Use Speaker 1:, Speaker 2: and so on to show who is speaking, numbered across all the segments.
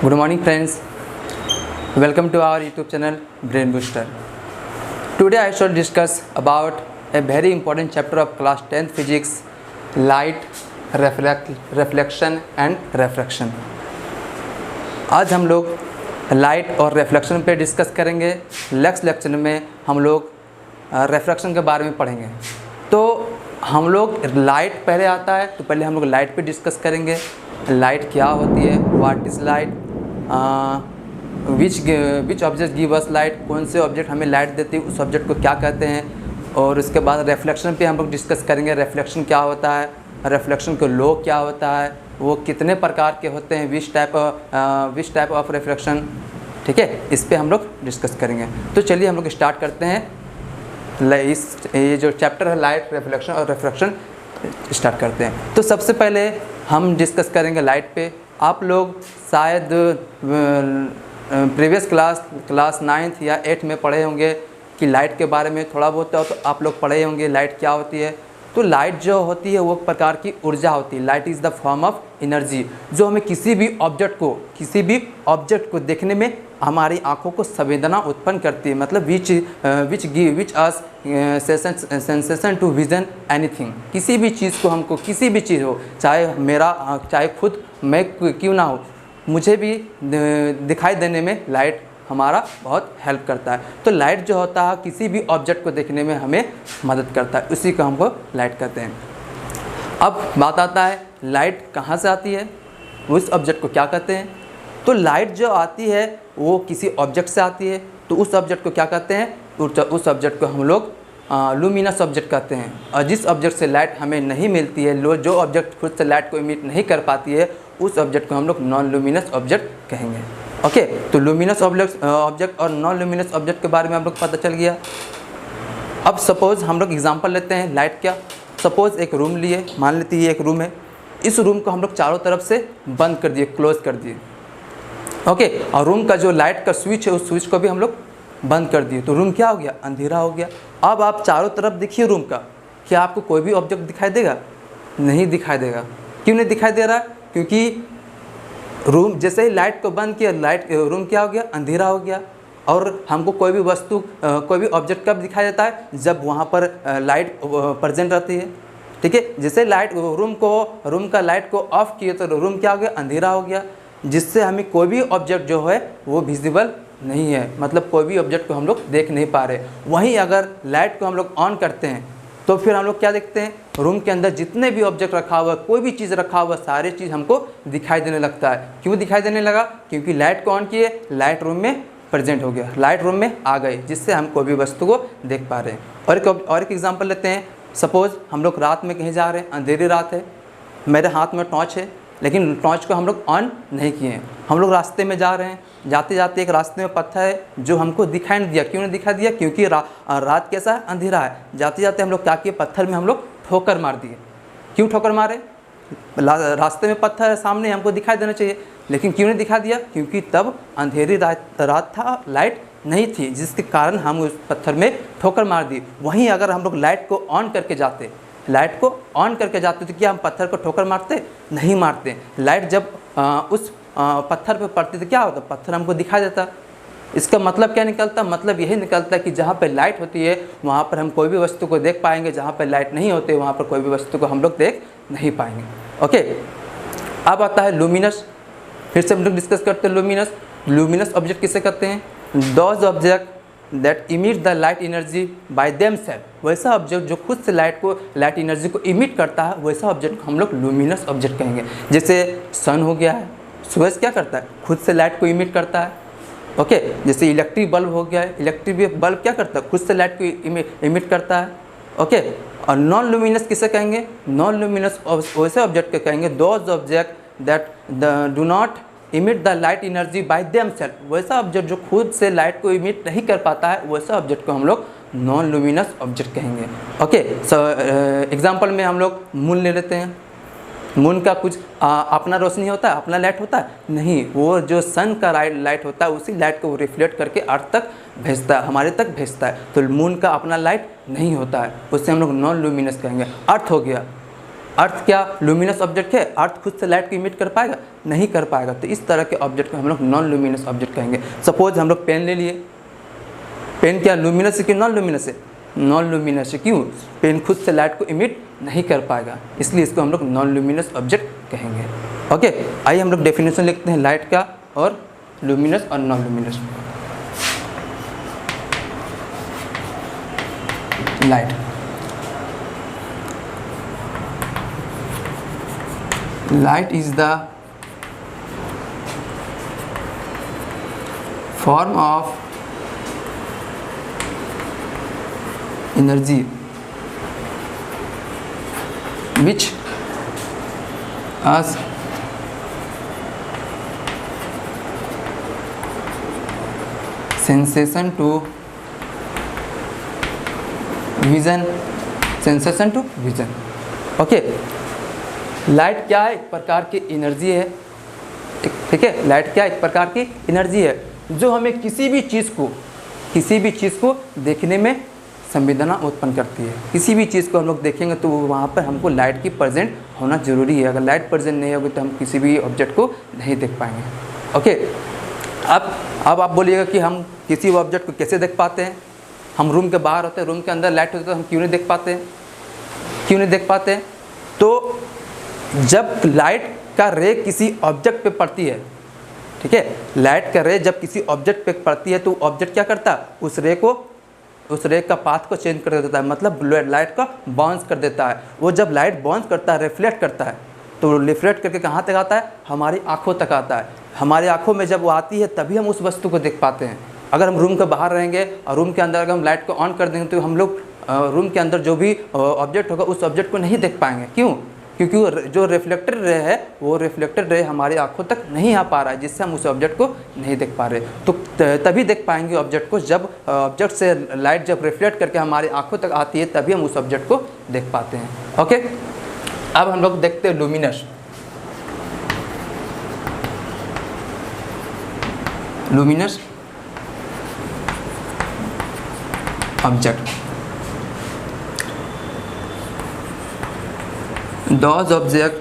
Speaker 1: Good morning friends, welcome to our YouTube channel Brain Booster. Today I shall discuss about a very important chapter of class 10th physics, light, reflection and refraction. आज हम लोग light और reflection पे discuss करेंगे। Next lecture में हम लोग refraction के बारे में पढ़ेंगे। तो हम लोग लाइट पहले आता है तो पहले हम लोग लाइट पे डिस्कस करेंगे। लाइट क्या होती है, what is light, which object give us light, कौन से ऑब्जेक्ट हमें लाइट देती है, उस ऑब्जेक्ट को क्या कहते हैं। और उसके बाद रिफ्लेक्शन पे हम लोग डिस्कस करेंगे। रिफ्लेक्शन क्या होता है, रिफ्लेक्शन का लॉ क्या होता है, वो कितने प्रकार के होते हैं, विच टाइप ऑफ रिफ्लेक्शन, ठीक है, इस पे हम लोग डिस्कस करेंगे। तो चलिए हम लोग स्टार्ट करते हैं। ये जो चैप्टर है लाइट, रिफ्लेक्शन और रिफ्रैक्शन स्टार्ट करते हैं। तो सबसे पहले हम डिस्कस करेंगे लाइट पे। आप लोग शायद प्रीवियस क्लास 9th या 8th में पढ़े होंगे कि लाइट के बारे में थोड़ा बहुत तो आप लोग पढ़े होंगे लाइट क्या होती है। तो लाइट जो होती है वो प्रकार की ऊर्जा होती है। Light is the form of energy जो हमें किसी भी ऑब्जेक्ट को देखने में हमारी आंखों को संवेदना उत्पन्न करती है। मतलब विच अस सेंसेशन टू विजन एनीथिंग। किसी भी चीज़ को हमको, किसी भी चीज़ हो, चाहे खुद मैं क्यों ना हो, मुझे भी दिखाई देने में लाइट हमारा बहुत हेल्प करता है। तो लाइट जो होता है किसी भी ऑब्जेक्ट को देखने में हमें मदद करता है, उसी को हमको लाइट कहते हैं। अब बात आता है लाइट कहाँ से आती है, उस ऑब्जेक्ट को क्या कहते हैं। तो लाइट जो आती है वो किसी ऑब्जेक्ट से आती है, तो उस ऑब्जेक्ट को क्या कहते हैं, उस ऑब्जेक्ट को हम लोग लूमिनस ऑब्जेक्ट कहते हैं। और जिस ऑब्जेक्ट से लाइट हमें नहीं मिलती है, जो ऑब्जेक्ट खुद से लाइट को इमिट नहीं कर पाती है, उस ऑब्जेक्ट को हम लोग नॉन लूमिनस ऑब्जेक्ट कहेंगे। ओके, तो लूमिनस ऑब्जेक्ट और नॉन लूमिनस ऑब्जेक्ट के बारे में हम लोग पता चल गया। अब सपोज़ हम लोग एग्जांपल लेते हैं लाइट क्या। सपोज़ एक रूम लिए, मान लेते हैं एक रूम है। इस रूम को हम लोग चारों तरफ से बंद कर दिए, क्लोज कर दिए। ओके, और रूम का जो लाइट का स्विच है उस स्विच को भी हम लोग बंद कर दिए। तो रूम क्या हो गया, अंधेरा हो गया। अब आप चारों तरफ देखिए रूम का, क्या आपको कोई भी ऑब्जेक्ट दिखाई देगा? नहीं दिखाई देगा। क्यों नहीं दिखाई दे रहा? क्योंकि रूम जैसे ही लाइट को बंद किया, रूम क्या हो गया, अंधेरा हो गया। और हमको कोई भी वस्तु, कोई भी ऑब्जेक्ट कब दिखाई देता है, जब वहाँ पर लाइट प्रेजेंट रहती है, ठीक है। जैसे रूम का लाइट को ऑफ किए तो रूम क्या हो गया, अंधेरा हो गया, जिससे हमें कोई भी ऑब्जेक्ट जो है वो विजिबल नहीं है। मतलब कोई भी ऑब्जेक्ट को हम लोग देख नहीं पा रहे। वहीं अगर लाइट को हम लोग ऑन करते हैं तो फिर हम लोग क्या देखते हैं, रूम के अंदर जितने भी ऑब्जेक्ट रखा हुआ, कोई भी चीज़ रखा हुआ, सारी चीज़ हमको दिखाई देने लगता है। क्यों दिखाई देने लगा? क्योंकि लाइट को ऑन किए, लाइट रूम में प्रेजेंट हो गया, लाइट रूम में आ गई, जिससे हम कोई भी वस्तु को देख पा रहे हैं। और एक एग्जांपल लेते हैं। सपोज़ हम लोग रात में कहीं जा रहे हैं, अंधेरी रात है, मेरे हाथ में टॉर्च है, लेकिन टॉर्च को हम लोग ऑन नहीं किए हैं। हम लोग रास्ते में जा रहे हैं, जाते जाते एक रास्ते में पत्थर है जो हमको दिखाई नहीं दिया। क्यों नहीं दिखाई दिया? क्योंकि रात कैसा है, अंधेरा है। जाते जाते हम लोग क्या किए, पत्थर में हम लोग ठोकर मार दिए। क्यों ठोकर मारे? रास्ते में पत्थर है सामने, हमको दिखाई देना चाहिए, लेकिन क्यों नहीं दिखा दिया? क्योंकि तब अंधेरी रात था, लाइट नहीं थी, जिसके कारण हम उस पत्थर में ठोकर मार दी। वहीं अगर हम लोग लाइट को ऑन करके जाते तो क्या हम पत्थर को ठोकर मारते? नहीं मारते। लाइट जब उस पत्थर पे पड़ती तो क्या होता, पत्थर हमको दिखाई देता। इसका मतलब क्या निकलता? मतलब यही निकलता कि जहाँ पे लाइट होती है वहाँ पर हम कोई भी वस्तु को देख पाएंगे, जहाँ पर लाइट नहीं होती वहाँ पर कोई भी वस्तु को हम लोग देख नहीं पाएंगे। ओके, अब आता है लूमिनस। फिर से हम लोग डिस्कस करते हैं लूमिनस ऑब्जेक्ट किसे कहते हैं? Those object that emit the light energy by themselves. वैसा ऑब्जेक्ट जो खुद से लाइट एनर्जी को इमिट करता है, वैसा ऑब्जेक्ट को हम लोग लूमिनस ऑब्जेक्ट कहेंगे। जैसे सन हो गया है, सूरज क्या करता है, खुद से लाइट को इमिट करता है। ओके, जैसे इलेक्ट्रिक बल्ब हो गया है, इलेक्ट्रिक बल्ब क्या करता है, खुद से लाइट को इमिट करता है। ओके, और नॉन लूमिनस किसे कहेंगे? नॉन लूमिनस वैसे ऑब्जेक्ट को कहेंगे those object that do not emit the light energy by themselves. वैसा ऑब्जेक्ट जो खुद से लाइट को इमिट नहीं कर पाता है, वैसा ऑब्जेक्ट को हम लोग नॉन लूमिनस ऑब्जेक्ट कहेंगे। ओके, एग्जांपल में हम लोग मून ले लेते हैं। मून का कुछ अपना रोशनी होता है, अपना लाइट होता है? नहीं, वो जो सन का लाइट होता है उसी लाइट को रिफ्लेक्ट करके अर्थ तक भेजता है, हमारे तक भेजता है। तो मून का अपना लाइट नहीं होता है, उससे हम लोग नॉन लूमिनस कहेंगे। अर्थ हो गया, अर्थ क्या लुमिनस ऑब्जेक्ट है? अर्थ खुद से लाइट को इमिट कर पाएगा? नहीं कर पाएगा। तो इस तरह के ऑब्जेक्ट को हम लोग नॉन लुमिनस ऑब्जेक्ट कहेंगे। सपोज हम लोग पेन ले लिए, पेन क्या लुमिनस है कि नॉन लुमिनस है? नॉन लुमिनस है। क्यों? पेन खुद से लाइट को इमिट नहीं कर पाएगा, इसलिए इसको हम लोग नॉन लुमिनस ऑब्जेक्ट कहेंगे। ओके, आइए हम लोग डेफिनेशन लिखते हैं लाइट का और लुमिनस और non luminous. Light, light is the form of energy which has sensation to vision, sensation to vision। Okay, light क्या है? एक प्रकार की एनर्जी है। ठीक है, लाइट क्या है? एक प्रकार की एनर्जी है जो हमें किसी भी चीज़ को देखने में संवेदना उत्पन्न करती है। किसी भी चीज़ को हम लोग देखेंगे तो वहाँ पर हमको लाइट की प्रेजेंट होना जरूरी है। अगर लाइट प्रेजेंट नहीं होगी तो हम किसी भी ऑब्जेक्ट को नहीं देख पाएंगे। ओके, अब आप बोलिएगा कि हम किसी ऑब्जेक्ट को कैसे देख पाते हैं? हम रूम के बाहर होते हैं, रूम के अंदर लाइट होती है तो हम क्यों नहीं देख पाते हैं? क्यों नहीं देख पाते हैं? तो जब लाइट का रे किसी ऑब्जेक्ट पे पड़ती है, ठीक है, लाइट का रे जब किसी ऑब्जेक्ट पे पड़ती है तो ऑब्जेक्ट क्या करता है? उस रे का पाथ को चेंज कर देता है, मतलब लाइट का बाउंस कर देता है। वो जब लाइट बाउंस करता है, रिफ्लेक्ट करता है, तो रिफ्लेक्ट करके कहाँ तक आता है? हमारी आँखों तक आता है। हमारी आँखों में जब वो आती है तभी हम उस वस्तु को देख पाते हैं। अगर हम रूम के बाहर रहेंगे और रूम के अंदर अगर हम लाइट को ऑन कर देंगे तो हम लोग रूम के अंदर जो भी ऑब्जेक्ट होगा उस ऑब्जेक्ट को नहीं देख पाएंगे। क्यों? क्योंकि जो रिफ्लेक्टेड रे है वो रिफ्लेक्टेड रे हमारी आंखों तक नहीं आ पा रहा है, जिससे हम उस ऑब्जेक्ट को नहीं देख पा रहे। तो तभी देख पाएंगे ऑब्जेक्ट को जब ऑब्जेक्ट से लाइट जब रिफ्लेक्ट करके हमारी आंखों तक आती है, तभी हम उस ऑब्जेक्ट को देख पाते हैं। ओके, अब हम लोग देखते हैं luminous. Luminous object, those objects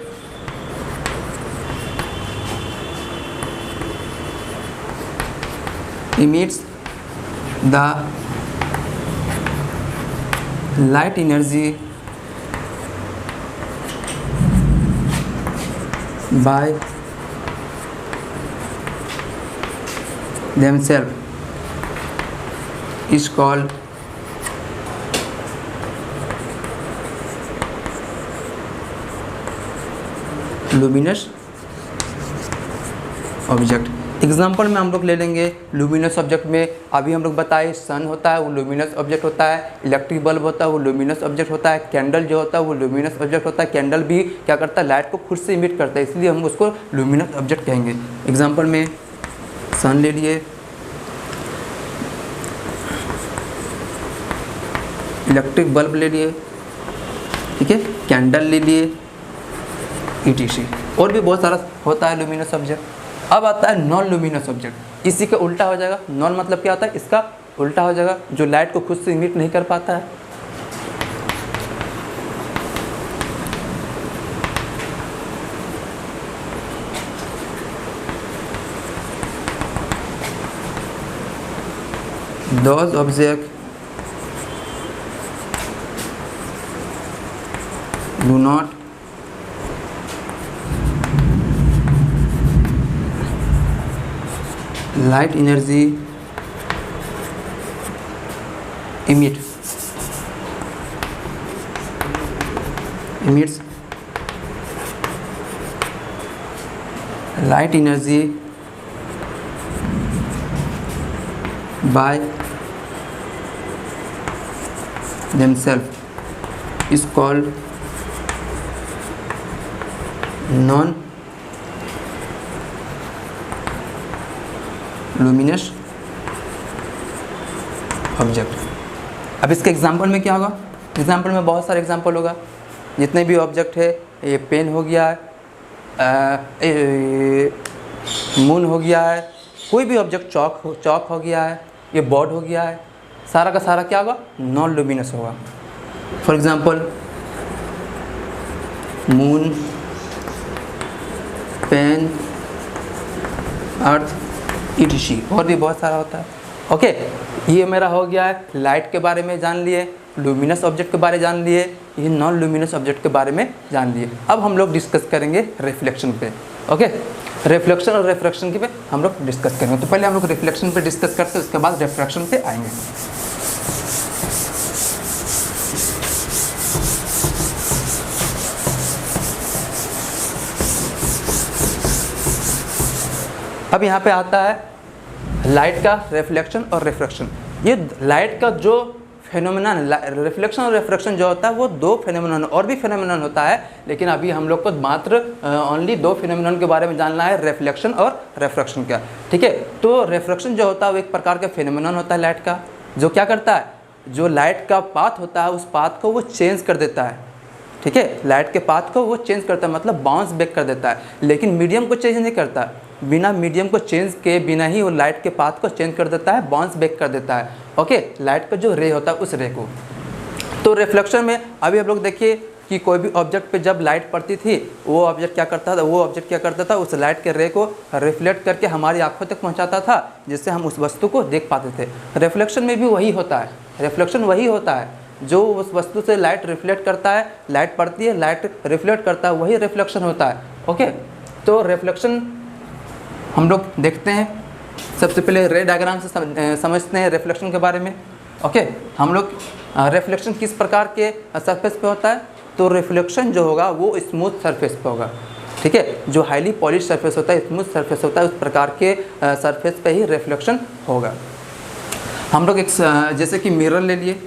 Speaker 1: emits the light energy by themselves is called luminous object. Example में हम लोग ले लेंगे लुमिनस ऑब्जेक्ट में। अभी हम लोग बताए सन होता है वो लुमिनस ऑब्जेक्ट होता है, इलेक्ट्रिक बल्ब होता है वो लुमिनस ऑब्जेक्ट होता है, कैंडल जो होता है वो लुमिनस ऑब्जेक्ट होता है। कैंडल भी क्या करता है? लाइट को खुद से इमिट करता है, इसलिए हम उसको लुमिनस ऑब्जेक्ट कहेंगे। एग्जाम्पल में सन ले लिए, इलेक्ट्रिक बल्ब ले लिए, ठीक है, कैंडल ले लिए, ETC, और भी बहुत सारा होता है लुमिनस ऑब्जेक्ट। अब आता है नॉन लुमिनस ऑब्जेक्ट। इसी का उल्टा हो जाएगा। नॉन मतलब क्या होता है? इसका उल्टा हो जाएगा, जो लाइट को खुद से इमिट नहीं कर पाता है। Those objects do not light energy emits light energy by themselves is called non luminous object. अब इसके एग्जांपल में क्या होगा? एग्जांपल में बहुत सारे एग्जांपल होगा। जितने भी ऑब्जेक्ट है, ये पेन हो गया है, मून हो गया है, कोई भी ऑब्जेक्ट चौक हो गया है, ये बोर्ड हो गया है, सारा का सारा क्या होगा? नॉन लुमिनस होगा। For example moon, pen, earth, ETC, और भी बहुत सारा होता है। ओके, ये मेरा हो गया है लाइट के बारे में जान लिए, लुमिनस ऑब्जेक्ट के बारे में जान लिए, ये नॉन लुमिनस ऑब्जेक्ट के बारे में जान लिए। अब हम लोग डिस्कस करेंगे रिफ्लेक्शन पे। ओके, रिफ्लेक्शन और रिफ्रैक्शन के पे हम लोग डिस्कस करेंगे। तो पहले हम लोग रिफ्लेक्शन पे डिस्कस करते हैं, उसके बाद रिफ्रैक्शन पे आएंगे। अब यहाँ पे आता है लाइट का रिफ्लेक्शन और रिफ्रैक्शन। ये लाइट का जो फेनोमेनन, रिफ्लेक्शन और रिफ्रैक्शन जो होता है वो दो फेनोमेनन, और भी फेनोमेनन होता है, लेकिन अभी हम लोग को मात्र ओनली दो फेनोमेनन के बारे में जानना है, रिफ्लेक्शन और रिफ्रैक्शन का। ठीक है, तो रिफ्रैक्शन जो होता है वो एक प्रकार का फेनोमेनन होता है लाइट का, जो क्या करता है, जो लाइट का पाथ होता है उस पाथ को वो चेंज कर देता है। ठीक है, लाइट के पाथ को वो चेंज करता है, मतलब बाउंस बैक कर देता है, लेकिन मीडियम को चेंज नहीं करता। बिना मीडियम को चेंज के बिना ही वो लाइट के पाथ को चेंज कर देता है, बाउंस बैक कर देता है। ओके, लाइट का जो रे होता है उस रे को। तो रिफ्लेक्शन में अभी हम लोग देखिए कि कोई भी ऑब्जेक्ट पे जब लाइट पड़ती थी, वो ऑब्जेक्ट क्या करता था, उस लाइट के रे को रिफ्लेक्ट करके हमारी आंखों तक पहुंचाता था, जिससे हम उस वस्तु को देख पाते थे। रिफ्लेक्शन में भी वही होता है, रिफ्लेक्शन वही होता है, जो उस वस्तु से लाइट रिफ्लेक्ट करता है, लाइट पड़ती है, लाइट रिफ्लेक्ट करता है, वही रिफ्लेक्शन होता है। ओके, तो रिफ्लेक्शन हम लोग देखते हैं। सबसे पहले रे डायग्राम से समझते हैं रिफ्लेक्शन के बारे में। ओके, हम लोग रिफ्लेक्शन किस प्रकार के सरफेस पे होता है, तो रिफ्लेक्शन जो होगा वो स्मूथ सरफेस पे होगा। ठीक है, जो हाईली पॉलिश सरफेस होता है, स्मूथ सरफेस होता है, उस प्रकार के सरफेस पे ही रिफ्लेक्शन होगा। हम लोग एक जैसे कि मिरर ले लिए,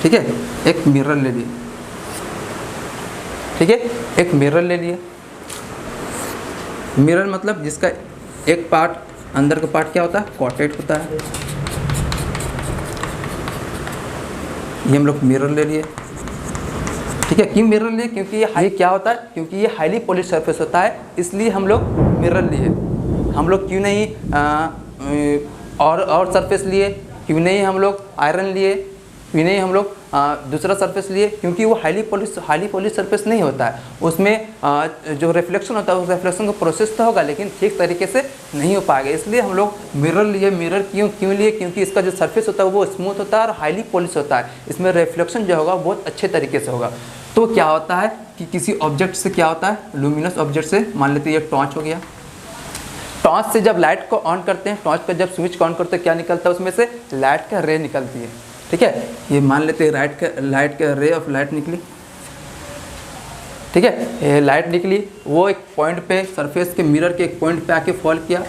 Speaker 1: ठीक है, एक मिरर ले लिए, ठीक है, एक मिरर ले लिए। मिरर मतलब जिसका एक पार्ट, अंदर का पार्ट क्या होता है, कॉटेड होता है। ये हम लोग मिरर ले लिए। ठीक है, क्यों मिरर लिए, क्योंकि ये क्या होता है, क्योंकि ये हाईली पॉलिश सरफेस होता है, इसलिए हम लोग मिरर लिए। हम लोग क्यों नहीं और सरफेस लिए, क्यों नहीं हम लोग आयरन लिए, क्यों नहीं हम लोग दूसरा सरफेस लिए, क्योंकि वो हाईली पॉलिश सरफेस नहीं होता है। उसमें जो रिफ्लेक्शन होता है उस रिफ्लेक्शन को प्रोसेस तो होगा, लेकिन ठीक तरीके से नहीं हो पाएगा, इसलिए हम लोग मिरर लिए। मिरर क्यों लिए, क्योंकि इसका जो सरफेस होता है वो स्मूथ होता है और हाईली पॉलिश होता है, इसमें रिफ्लेक्शन जो होगा बहुत अच्छे तरीके से होगा। तो क्या होता है कि किसी ऑब्जेक्ट से क्या होता है, लुमिनस ऑब्जेक्ट से, मान लेते हैं ये टॉर्च हो गया, टॉर्च से जब लाइट को ऑन करते हैं, टॉर्च पर जब स्विच ऑन करते हैं, क्या निकलता है, उसमें से लाइट का रे निकलती है। ठीक है, ये मान लेते हैं लाइट का रे ऑफ लाइट निकली। ठीक है, ये लाइट निकली, वो एक पॉइंट पे, सरफेस के मिरर के एक पॉइंट पे आके फॉल किया।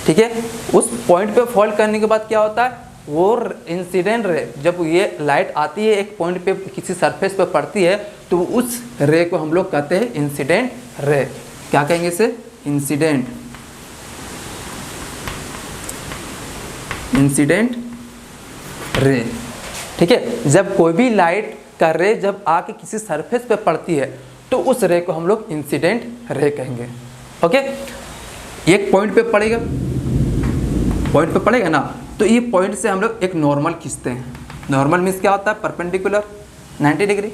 Speaker 1: ठीक है, उस पॉइंट पे फॉल करने के बाद क्या होता है, वो इंसिडेंट रे, जब ये लाइट आती है एक पॉइंट पे किसी सरफेस पे पड़ती है, तो उस रे को हम लोग कहते हैं इंसिडेंट रे। क्या कहेंगे इसे, इंसिडेंट रे। ठीक है, जब कोई भी लाइट का रे जब आके किसी सरफेस पे पड़ती है, तो उस रे को हम लोग इंसिडेंट रे कहेंगे। ओके, एक पॉइंट पे पड़ेगा ना, तो ये पॉइंट से हम लोग एक नॉर्मल खींचते हैं। नॉर्मल मीन्स क्या होता है, परपेंडिकुलर 90 डिग्री।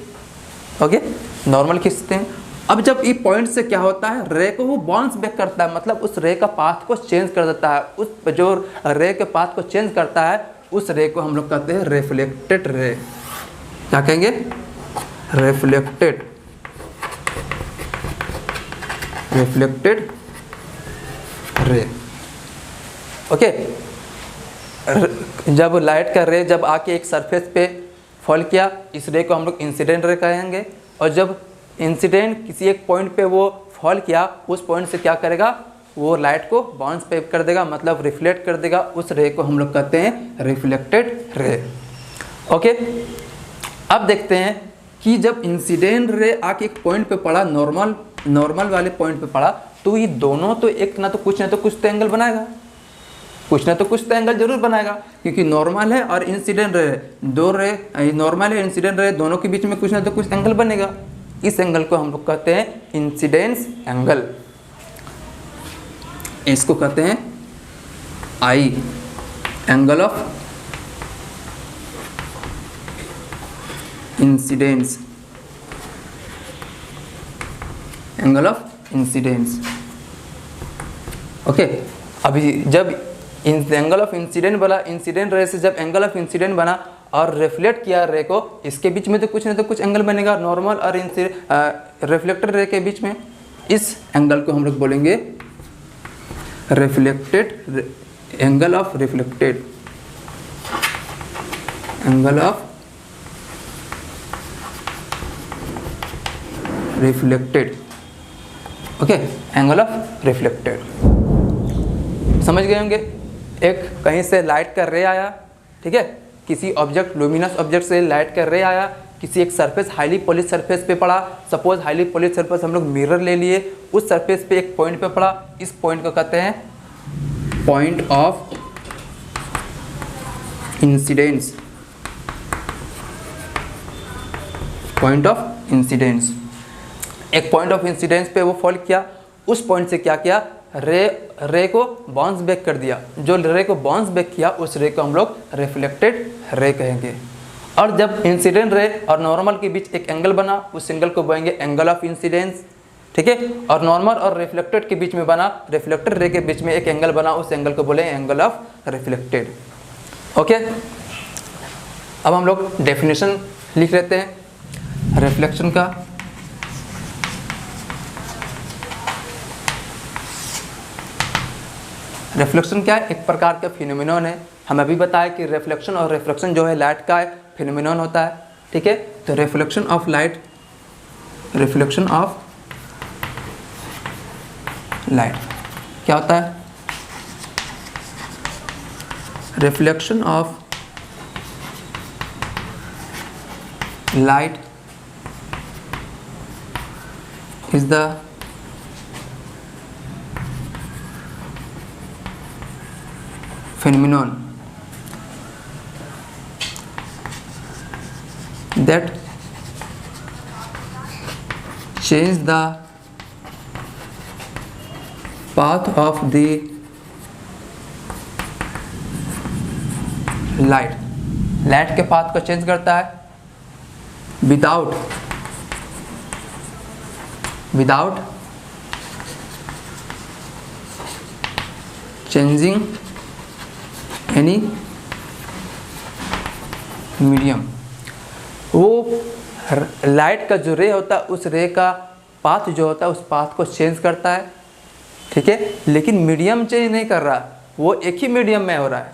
Speaker 1: ओके, नॉर्मल खींचते हैं। अब जब ये पॉइंट से क्या होता है, रे को वो बाउंस बैक करता है, मतलब उस रे का पाथ को चेंज कर देता है। उस जो रे के पाथ को चेंज करता है, उस रे को हम लोग कहते हैं रिफ्लेक्टेड रे। क्या कहेंगे, रिफ्लेक्टेड रे। ओके, जब लाइट का रे जब आके एक सरफेस पे फॉल किया, इस रे को हम लोग इंसिडेंट रे कहेंगे। और जब इंसिडेंट किसी एक पॉइंट पे वो फॉल किया, उस पॉइंट से क्या करेगा, वो लाइट को बाउंस बैक कर देगा, मतलब रिफ्लेक्ट कर देगा। उस रे को हम लोग कहते हैं रिफ्लेक्टेड रे। ओके, अब देखते हैं कि जब इंसिडेंट रे आके एक पॉइंट पे पड़ा, नॉर्मल वाले पॉइंट पे पड़ा, तो ये दोनों तो एक ना तो कुछ तो एंगल बनाएगा, कुछ ना तो कुछ तो एंगल जरूर बनाएगा, क्योंकि नॉर्मल है और इंसिडेंट रे, दो रे, नॉर्मल है इंसिडेंट रे, दोनों के बीच में कुछ ना तो कुछ एंगल बनेगा। इस एंगल को हम लोग कहते हैं इंसिडेंस एंगल। इसको कहते हैं I, angle of incidence. Angle of incidence. Okay, अभी जब एंगल ऑफ इंसिडेंट बना, इंसिडेंट रे से जब एंगल ऑफ इंसिडेंट बना और रिफ्लेक्ट किया रे को, इसके बीच में तो कुछ नहीं तो कुछ एंगल बनेगा, नॉर्मल और रिफ्लेक्टेड रे के बीच में। इस एंगल को हम लोग बोलेंगे reflected angle of reflected, angle of reflected. Okay, angle of reflected. समझ गए होंगे। एक कहीं से लाइट का रे आया, ठीक है, किसी ऑब्जेक्ट, लुमिनस ऑब्जेक्ट से लाइट का रे आया, किसी एक सरफेस, हाईली पॉलिश सरफेस पे पड़ा। सपोज हाईली पॉलिश सरफेस हम लोग मिरर ले लिए, उस सरफेस पे एक पॉइंट पे पड़ा। इस पॉइंट को कहते हैं point of incidence, point of incidence. एक पॉइंट ऑफ इंसिडेंस पे वो फॉल किया, उस पॉइंट से क्या किया, रे को बाउंस बैक कर दिया। जो रे को बाउंस बैक किया उस रे को हम लोग रिफ्लेक्टेड रे कहेंगे। और जब इंसिडेंट रे और नॉर्मल के बीच एक एंगल बना, उस एंगल को बोलेंगे एंगल ऑफ इंसिडेंस, ठीक है। और नॉर्मल और रिफ्लेक्टेड के बीच में बना, रिफ्लेक्टेड रे के बीच में एक एंगल बना, उस एंगल को बोले एंगल ऑफ रिफ्लेक्टेड। ओके, अब हम लोग डेफिनेशन लिख लेते हैं रिफ्लेक्शन का। रिफ्लेक्शन क्या है, एक प्रकार का फिनोमिनन है। हम अभी बताया कि रिफ्लेक्शन और रिफ्रैक्शन जो है लाइट का फिनोमिनन होता है, ठीक है। तो reflection of light, reflection of light क्या होता है, reflection of light is the phenomenon that change the path of the light, light के पाथ को चेंज करता है विदाउट चेंजिंग एनी मीडियम। वो लाइट का जो रे होता है उस रे का पाथ जो होता है उस पाथ को चेंज करता है, ठीक है, लेकिन मीडियम चेंज नहीं कर रहा, वो एक ही मीडियम में हो रहा है,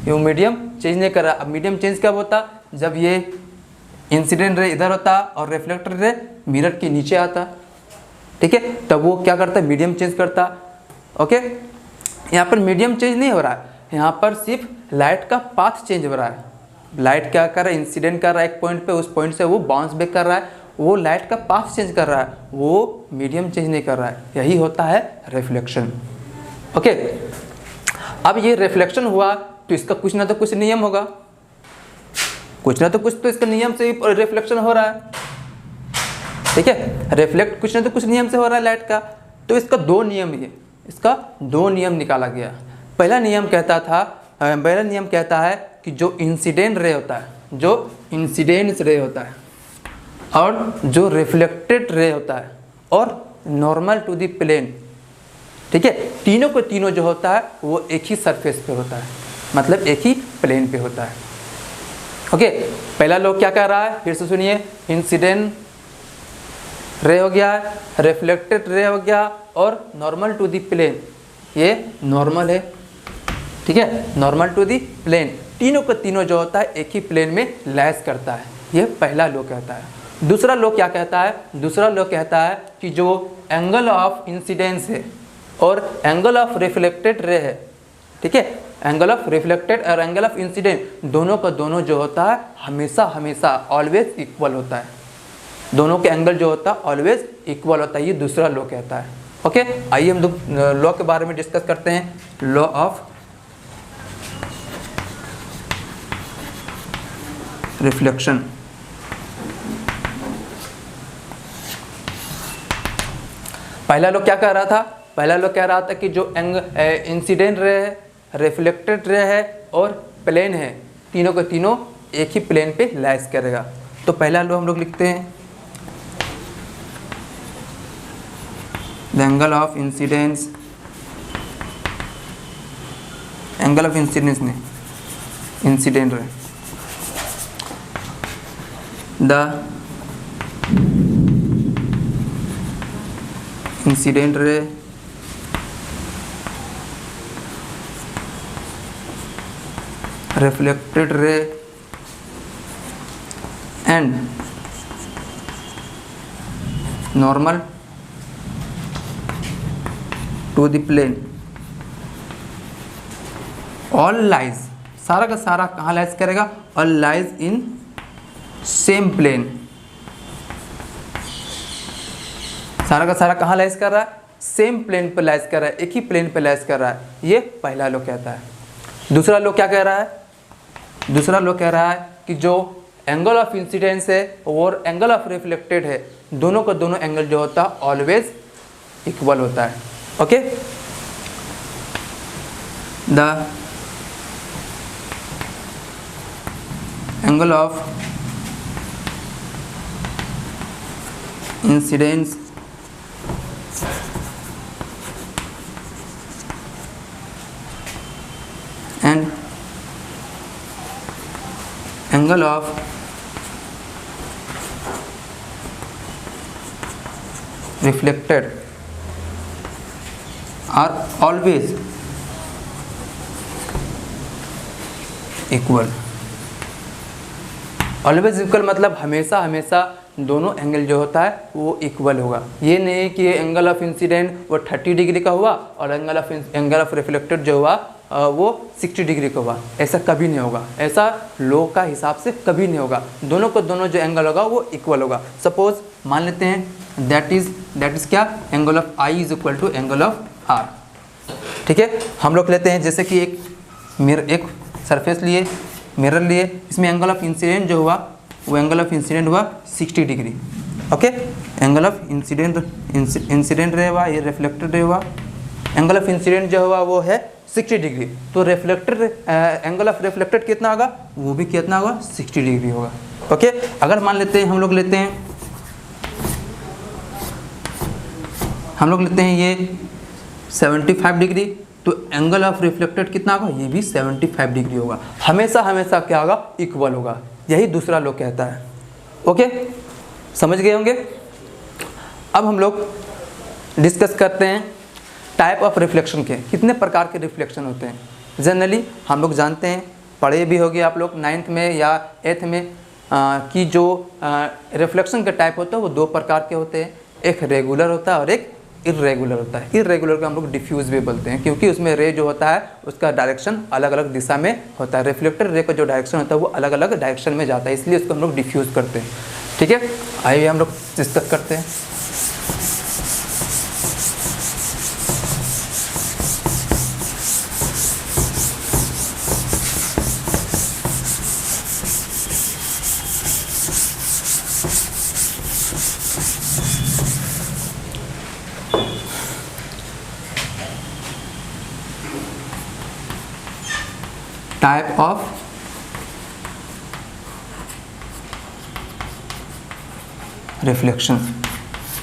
Speaker 1: वो मीडियम चेंज नहीं कर रहा। अब मीडियम चेंज कब होता, जब ये इंसिडेंट रे इधर होता और रिफ्लेक्टेड रे मिरर के नीचे आता, ठीक है, तब वो क्या करता है, मीडियम चेंज करता। ओके, यहाँ पर मीडियम चेंज नहीं हो रहा है, यहाँ पर सिर्फ लाइट का पाथ चेंज हो रहा है। लाइट क्या कर रहा है, इंसिडेंट कर रहा है एक पॉइंट पे, उस पॉइंट से वो बाउंस बैक कर रहा है, वो लाइट का पाथ चेंज कर रहा है, वो मीडियम चेंज नहीं कर रहा है। यही होता है रिफ्लेक्शन। ओके, अब ये रिफ्लेक्शन हुआ तो इसका कुछ ना तो कुछ नियम होगा, कुछ ना तो कुछ तो इसका नियम से ही रिफ्लेक्शन हो रहा है, ठीक है। रिफ्लेक्ट कुछ ना तो कुछ नियम से हो रहा है लाइट का, तो इसका दो नियम है, इसका दो नियम निकाला गया। पहला नियम कहता है कि जो इंसिडेंट रे होता है, जो इंसिडेंस रे होता है और जो रिफ्लेक्टेड रे होता है और नॉर्मल टू द प्लेन, ठीक है, तीनों को तीनों जो होता है वो एक ही सरफेस पे होता है, मतलब एक ही प्लेन पे होता है। ओके, पहला लोग क्या कह रहा है, फिर से सुनिए, इंसिडेंट रे हो गया, रिफ्लेक्टेड रे हो गया और नॉर्मल टू द प्लेन, ये नॉर्मल है, ठीक है, नॉर्मल टू दी प्लेन, तीनों को तीनों जो होता है एक ही प्लेन में लैस करता है, ये पहला लॉ कहता है। दूसरा लॉ क्या कहता है, दूसरा लॉ कहता है कि जो एंगल ऑफ इंसिडेंस है और एंगल ऑफ रिफ्लेक्टेड रे है, ठीक है, एंगल ऑफ रिफ्लेक्टेड और एंगल ऑफ इंसिडेंट दोनों का दोनों जो होता है हमेशा ऑलवेज इक्वल होता है, दोनों के एंगल जो होता है ऑलवेज इक्वल होता है, ये दूसरा लॉ कहता है। ओके, आइए हम लॉ के बारे में डिस्कस करते हैं, लॉ ऑफ रिफ्लेक्शन। पहला लोग क्या कह रहा था, पहला लोग कह रहा था कि जो इंसिडेंट रे है, रिफ्लेक्टेड रे है और प्लेन है, तीनों के तीनों एक ही प्लेन पे लैस करेगा। तो पहला लो हम लोग लिखते हैं the angle of incidence, angle of incidence ने incident ray, the incident ray reflected ray and normal to the plane all lies, सारा का सारा कहाँ लाइज करेगा, all lies in same plane, सारा का सारा कहाँ लाइज कर रहा है, सेम प्लेन पे लाइज कर रहा है, एक ही प्लेन पे लाइज कर रहा है, ये पहला लॉ कहता है। दूसरा लॉ क्या कह रहा है, दूसरा लॉ कह रहा है कि जो एंगल ऑफ इंसिडेंस है और एंगल ऑफ रिफ्लेक्टेड है, दोनों का दोनों एंगल जो होता है ऑलवेज इक्वल होता है। Okay, the angle of incidence and angle of reflected are always equal। Always equal मतलब हमेशा हमेशा दोनों एंगल जो होता है वो इक्वल होगा। ये नहीं कि एंगल ऑफ इंसिडेंट वो 30 डिग्री का हुआ और एंगल ऑफ रिफ्लेक्टेड जो हुआ वो 60 डिग्री का हुआ, ऐसा कभी नहीं होगा, ऐसा लॉ का हिसाब से कभी नहीं होगा। दोनों को दोनों जो एंगल होगा वो इक्वल होगा। सपोज मान लेते हैं दैट इज़ क्या, angle of i is equal to angle of r. ठीक है, हम लोग लेते हैं जैसे कि एक सरफेस लिए, मिरर लिए, इसमें एंगल ऑफ इंसिडेंट जो हुआ वो एंगल ऑफ इंसिडेंट हुआ 60 degree. Okay, angle of incident ray हुआ, ये रिफ्लेक्टेड रे हुआ, एंगल ऑफ इंसिडेंट जो हुआ वो है 60 डिग्री। तो रिफ्लेक्टेड एंगल ऑफ रिफ्लेक्टेड कितना होगा, वो भी कितना होगा, 60 डिग्री होगा। ओके, अगर मान लेते हैं हम लोग लेते हैं ये 75 डिग्री, तो एंगल ऑफ रिफ्लेक्टेड कितना होगा, ये भी 75 डिग्री होगा। हमेशा हमेशा क्या होगा, इक्वल होगा। यही दूसरा लॉ कहता है। ओके, समझ गए होंगे। अब हम लोग डिस्कस करते हैं टाइप ऑफ रिफ्लेक्शन के, कितने प्रकार के रिफ्लेक्शन होते हैं। जनरली हम लोग जानते हैं, पढ़े भी होंगे आप लोग 9th में या 8th में कि जो रिफ्लेक्शन का टाइप होता है वो 2 प्रकार के होते हैं, एक रेगुलर होता है और एक इर्रेगुलर होता है। इर्रेगुलर का हम लोग डिफ्यूज भी बोलते हैं, क्योंकि उसमें रे जो होता है उसका डायरेक्शन अलग अलग दिशा में होता है। रिफ्लेक्टेड रे का जो डायरेक्शन होता है वो अलग अलग डायरेक्शन में जाता है, इसलिए उसको हम लोग डिफ्यूज करते हैं। ठीक है, आइए हम लोग डिस्कस करते हैं। टाइप ऑफ रिफ्लेक्शन,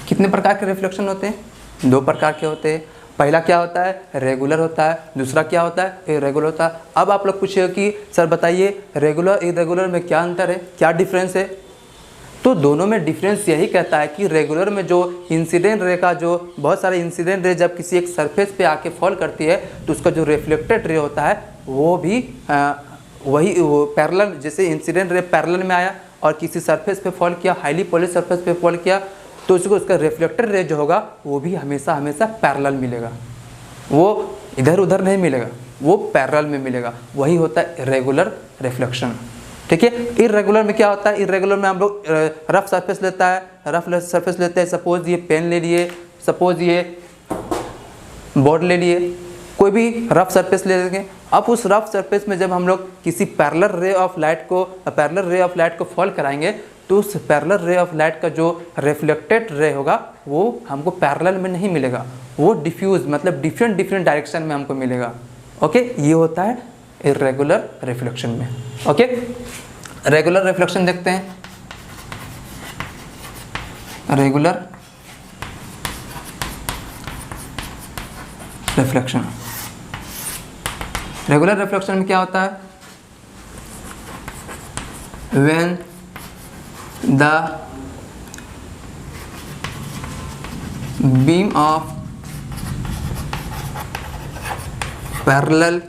Speaker 1: कितने प्रकार के रिफ्लेक्शन होते हैं, 2 प्रकार के होते हैं। पहला क्या होता है, रेगुलर होता है, दूसरा क्या होता है, इरेगुलर होता है। अब आप लोग पूछिए कि सर बताइए रेगुलर इरेगुलर में क्या अंतर है, क्या डिफरेंस है। तो दोनों में डिफरेंस यही कहता है कि रेगुलर में जो इंसिडेंट रे का जो बहुत सारे इंसिडेंट रे जब किसी एक सरफेस पे आके फॉल करती है तो उसका जो रिफ्लेक्टेड रे होता है वो भी वही पैरेलल, जैसे इंसिडेंट रे पैरेलल में आया और किसी सरफेस पे फॉल किया, हाईली पॉलिश सरफेस पे फॉल किया, तो उसको उसका रिफ्लेक्टेड रे जो होगा वो भी हमेशा हमेशा पैरेलल मिलेगा, वो इधर उधर नहीं मिलेगा, वो पैरेलल में मिलेगा। वही होता है रेगुलर रिफ्लेक्शन। ठीक है, इरेगुलर में क्या होता है, इरेगुलर में हम लोग रफ सरफेस लेता है, रफ सरफेस लेते हैं। सपोज ये पेन ले लिए, सपोज ये बोर्ड ले लिए, कोई भी रफ सरफेस ले लेंगे। अब उस रफ सरफेस में जब हम लोग किसी पैरेलल रे ऑफ लाइट को फॉल कराएंगे तो उस पैरेलल रे ऑफ लाइट का जो रिफ्लेक्टेड रे होगा वो हमको पैरेलल में नहीं मिलेगा, वो डिफ्यूज मतलब डिफरेंट डायरेक्शन में हमको मिलेगा। ओके, ये होता है इरेगुलर रिफ्लेक्शन में। ओके, रेगुलर रिफ्लेक्शन देखते हैं। Regular reflection. रेगुलर रिफ्लेक्शन में क्या होता है? When the beam of parallel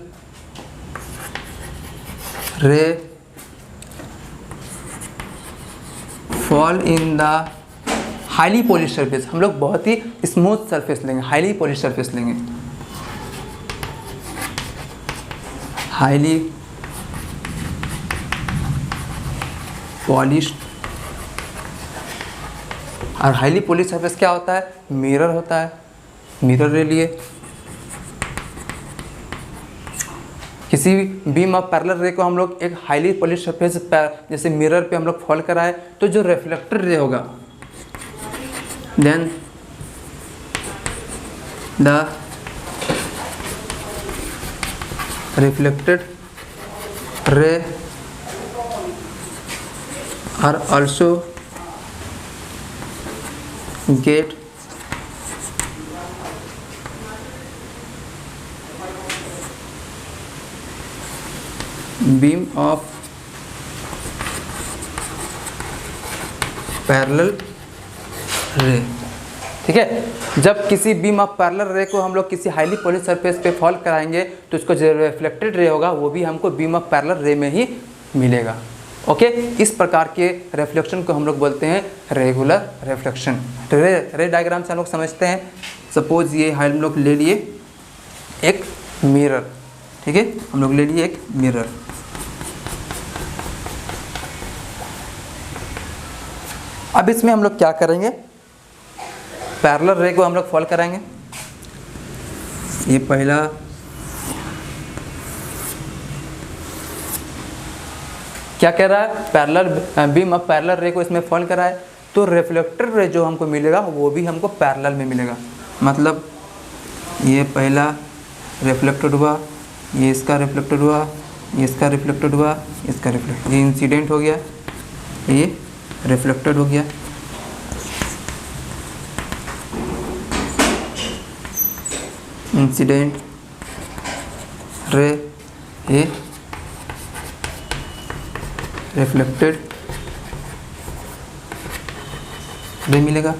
Speaker 1: ray fall in the highly polish surface. हम लोग बहुत ही स्मूथ सरफेस लेंगे, हाईली पॉलिश सरफेस लेंगे, हाईली पॉलिश। और हाईली पॉलिश सरफेस क्या होता है? मिरर होता है। मिरर ले लिए, किसी बीम ऑफ पैरेलल रे को हम लोग एक हाईली पॉलिश सरफेस जैसे मिरर पे हम लोग फॉल कराए, तो जो रिफ्लेक्टेड रे होगा, then the reflected ray are also get beam of parallel ray. ठीक है, जब किसी बीम ऑफ पैरेलल रे को हम लोग किसी हाईली पॉलिश सरफेस पे फॉल कराएंगे तो उसको जो रिफ्लेक्टेड रे होगा वो भी हमको बीम ऑफ पैरेलल रे में ही मिलेगा। ओके, इस प्रकार के रिफ्लेक्शन को हम लोग बोलते हैं रेगुलर रिफ्लेक्शन। रे डायग्राम से हम लोग समझते हैं। सपोज ये हम लोग ले लिए एक मिरर, ठीक है, हम लोग ले लिए एक मिरर। अब इसमें हम लोग क्या करेंगे? पैरेलल रे को हम लोग फॉल कराएंगे। ये पहला क्या कह रहा है? पैरेलल बीम ऑफ पैरेलल रे को इसमें फॉल करा है, तो रिफ्लेक्टेड रे जो हमको मिलेगा वो भी हमको पैरेलल में मिलेगा। मतलब ये पहला रिफ्लेक्टेड हुआ, ये इसका रिफ्लेक्टेड हुआ, ये इसका रिफ्लेक्टेड हुआ, इसका रिफ्लेक्ट, ये इंसिडेंट हो गया, ये रिफ्लेक्टेड हो गया। इंसिडेंट रे, ये रिफ्लेक्टेड रे मिलेगा।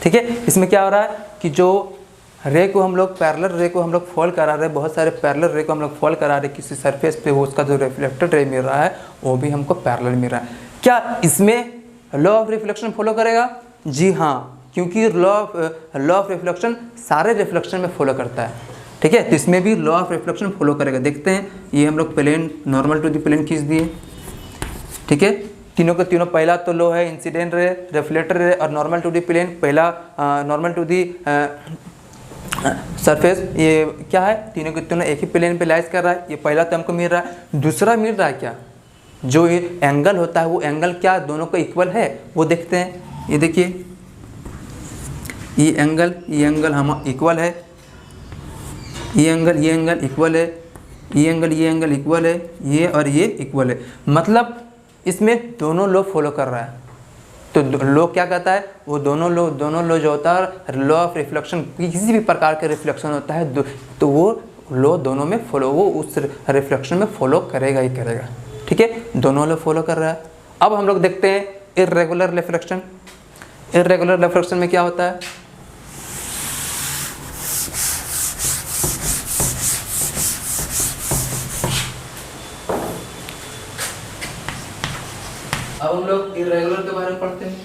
Speaker 1: ठीक है, इसमें क्या हो रहा है कि जो रे को हम लोग पैरेलल रे को हम लोग फॉल करा रहे हैं, बहुत सारे पैरेलल रे को हम लोग फॉल करा रहे हैं किसी सरफेस पे, वो उसका जो रिफ्लेक्टेड रे मिल रहा है वो भी हमको पैरेलल मिल रहा है। क्या इसमें लॉ ऑफ रिफ्लेक्शन फॉलो करेगा? जी हाँ, क्योंकि लॉ ऑफ रिफ्लेक्शन सारे रिफ्लेक्शन में फॉलो करता है। ठीक है, तो इसमें भी लॉ ऑफ रिफ्लेक्शन फॉलो करेगा। देखते हैं, ये हम लोग plane normal to the plane खींच दिए। ठीक है, तीनों के तीनों, पहला तो लो है इंसिडेंट रे, रिफ्लेक्टेड रे और नॉर्मल टू दी प्लेन। पहला नॉर्मल टू दी सरफेस, ये क्या है? तीनों के तीनों एक ही प्लेन पे लाइज कर रहा है। ये पहला तो हमको मिल रहा है। दूसरा मिल रहा है क्या? जो ये एंगल होता है वो एंगल क्या दोनों को इक्वल है वो देखते हैं। ये देखिए, ये एंगल हम इक्वल है, ये एंगल इक्वल है, ये एंगल इक्वल है, ये और ये इक्वल है। मतलब इसमें दोनों लो फॉलो कर रहा है। तो लो क्या कहता है? वो दोनों लो जो होता है, लॉ ऑफ रिफ्लेक्शन, किसी भी प्रकार के रिफ्लेक्शन होता है तो वो लो दोनों में फॉलो, वो उस रिफ्लेक्शन में फॉलो करेगा ही करेगा। ठीक है, दोनों लो फॉलो कर रहा है। अब हम लोग देखते हैं इर्रेगुलर रिफ्लेक्शन। इर्रेगुलर रिफ्लेक्शन में क्या होता है? अब हम लोग इरेगुलर के बारे में पढ़ते हैं।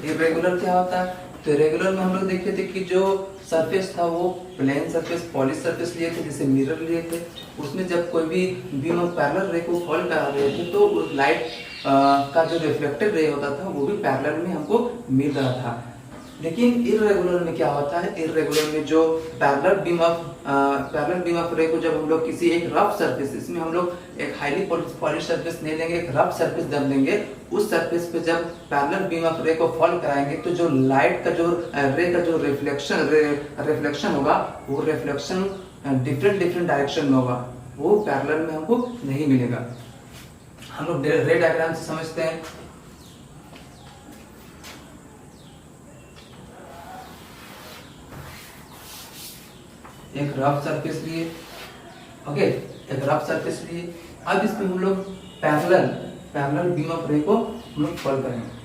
Speaker 1: इरेगुलर क्या होता है? तो इरेगुलर में हम लोग देखे थे कि जो सरफेस था वो प्लेन सरफेस, पॉलिश सरफेस लिए थे, जैसे मिरर लिए थे। उसमें जब कोई भी बीम ऑफ पैरेलल रे को फॉल करा रहे थे तो उस लाइट का जो रिफ्लेक्टेड रे होता था वो भी पैरेलल में हमको मिल रहा था। लेकिन इरेगुलर में क्या होता है? इरेगुलर में जो पैरेलल बीम ऑफ रे को जब हम लोग किसी एक रफ सरफेस, इसमें हम लोग एक हाईली पॉलिश सरफेस नहीं लेंगे, एक रफ सरफेस जब लेंगे, उस सरफेस पे जब पैरेलल बीम ऑफ रे को फॉल कराएंगे तो जो लाइट का जो रे का जो रिफ्लेक्शन होगा वो रिफ्लेक्शन डिफरेंट डायरेक्शन में होगा, वो पैरेलल में हमको नहीं मिलेगा। हम लोग रे डायग्राम से समझते हैं। एक रफ सरफेस लिए, ओके, एक रफ सरफेस लिए। अब इसमें हम लोग पैरेलल बीम ऑफ रे को हम लोग फॉल करेंगे।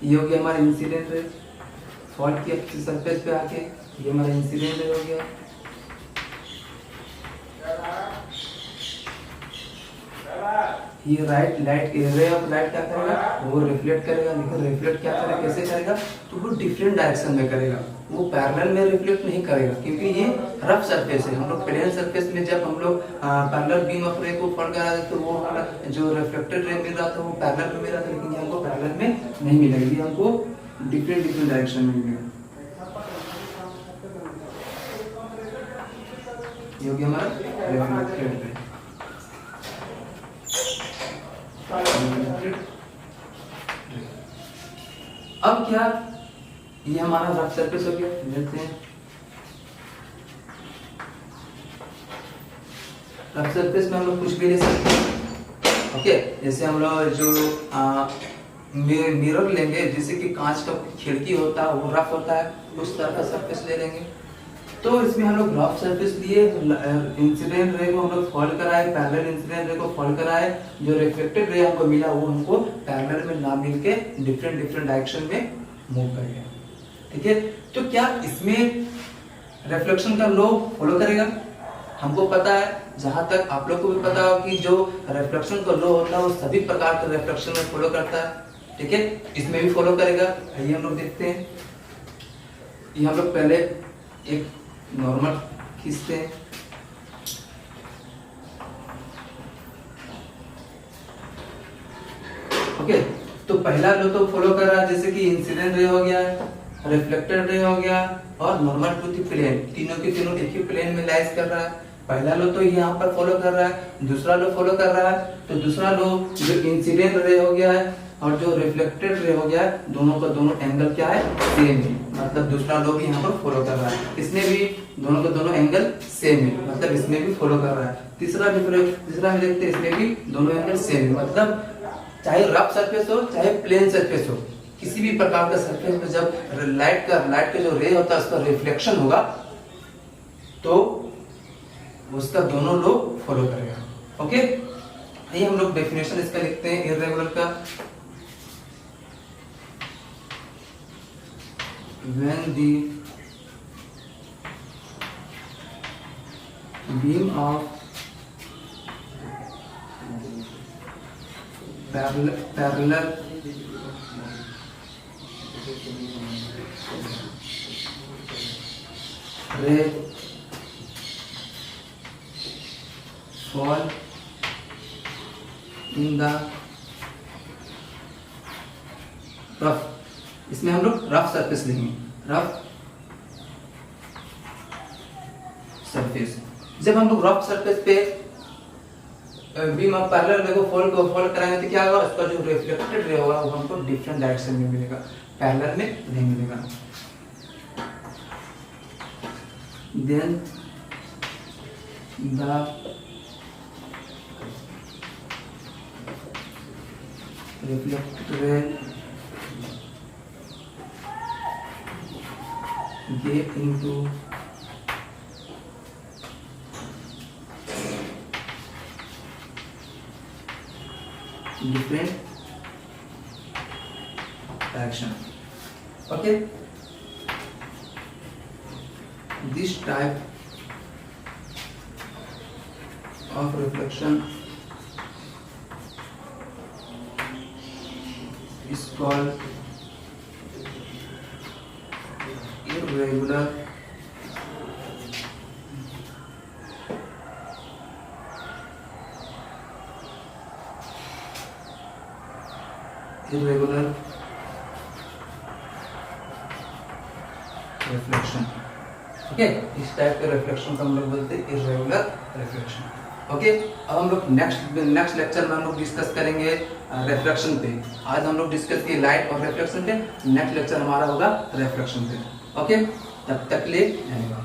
Speaker 1: ये हो गया हमारा इंसिडेंट रे, फॉल्ट की सरफेस पे आके ये हमारा इंसिडेंट रे हो गया। ये लाइट रे ऑफ लाइट क्या करेगा, वो रिफ्लेक्ट करेगा, लेकिन रिफ्लेक्ट क्या करेगा, कैसे करेगा, तो वो डिफरेंट डायरेक्शन में करेगा, वो पैरेलल में रिफ्लेक्ट नहीं करेगा, क्योंकि ये रफ सरफेस है। हम लोग प्लेन सरफेस में जब हम लोग पैरेलल बीम ऑफ रे को फॉल करा देते तो वो हमारा जो रिफ्लेक्टेड रे मिल रहा था वो पैरेलल में मिल रहा था, लेकिन ये हमको पैरेलल में नहीं मिलेगा, ये हमको डिफरेंट डायरेक्शन में मिलेगा। ये हो गया हमारा रिफ्लेक्टेड रे। अब क्या, ये हमारा रफ सरफेस हो गया। देखते हैं रफ सरफेस में हम लोग कुछ भी ले सकते हैं, ओके। जैसे हम लोग जो मिरर लेंगे, जैसे कि कांच का खिड़की होता है वो रफ होता है, उस तरह का सरफेस ले लेंगे। तो इसमें हम लोग रफ सरफेस लिए, इंसिडेंट रे को हम लोग फॉल कराए, पैरेलल इंसिडेंट रे को फॉल कराए, जो रिफ्लेक्टेड रे हमको मिला वो हमको पैरेलल में ना मिलके डिफरेंट डायरेक्शन में मूव कर गया, ठीक है। तो क्या इसमें रिफ्लेक्शन का लॉ फॉलो करेगा? हमको पता है, जहां तक आप लोग को भी पता हो कि जो रिफ्लेक्शन का लॉ होता है वो सभी प्रकार के रिफ्लेक्शन में फॉलो करता है, ठीक है। इसमें भी फॉलो करेगा। आइए हम लोग देखते हैं। ये हम लोग पहले एक नॉर्मल खींचते हैं, ओके। तो पहला लो तो फॉलो कर रहा है, जैसे कि इंसिडेंट रे हो गया, रिफ्लेक्टेड रे हो गया और नॉर्मल टू द प्लेन, तीनों के तीनों एक ही प्लेन में लाइज कर रहा है। पहला लो तो यहाँ पर फॉलो कर रहा है, दूसरा लो फॉलो कर रहा है। तो दूसरा लो जो इंसिडेंट रे हो गया है और जो रिफ्लेक्टेड रे हो गया है, दोनों का दोनों एंगल क्या है, सेम है, मतलब दूसरा लो भी यहाँ पर फॉलो कर रहा है। इसमें भी दोनों का दोनों एंगल सेम है, मतलब इसमें भी फॉलो कर रहा है। तीसरा में देखते हैं, इसमें भी दोनों एंगल सेम है, मतलब चाहे रफ सरफेस हो चाहे प्लेन सरफेस हो, किसी भी प्रकार का सरफेस में जब लाइट का जो रे होता है उसका रिफ्लेक्शन होगा तो उसका दोनों लोग फॉलो करेगा, ओके। ये हम लोग डेफिनेशन इसका लिखते हैं इर्रेगुलर का। When the beam of parallel ray fall in the rough, इसमें हम लोग रफ सरफेस लेंगे, रफ सरफेस। जब हम लोग रफ सरफेस पे बीम ऑफ पैरेलल रे को फोल्ड कराएंगे तो क्या होगा, उसका जो रिफ्लेक्टेड रे होगा वो हमको डिफरेंट डायरेक्शन में मिलेगा, पैरेलल में नहीं मिलेगा। Then the reflected ray get into different direction, okay. This type of reflection is called irregular reflection, okay. इस टाइप के रिफ्लेक्शन को हम लोग बोलते हैं इर्रेगुलर रिफ्लेक्शन, ओके। अब हम लोग नेक्स्ट लेक्चर में हम लोग डिस्कस करेंगे रिफ्लेक्शन पे। आज हम लोग डिस्कस किए लाइट और रिफ्लेक्शन पे, नेक्स्ट लेक्चर हमारा होगा रिफ्लेक्शन पे, ओके। तब तक ले धन्यवाद।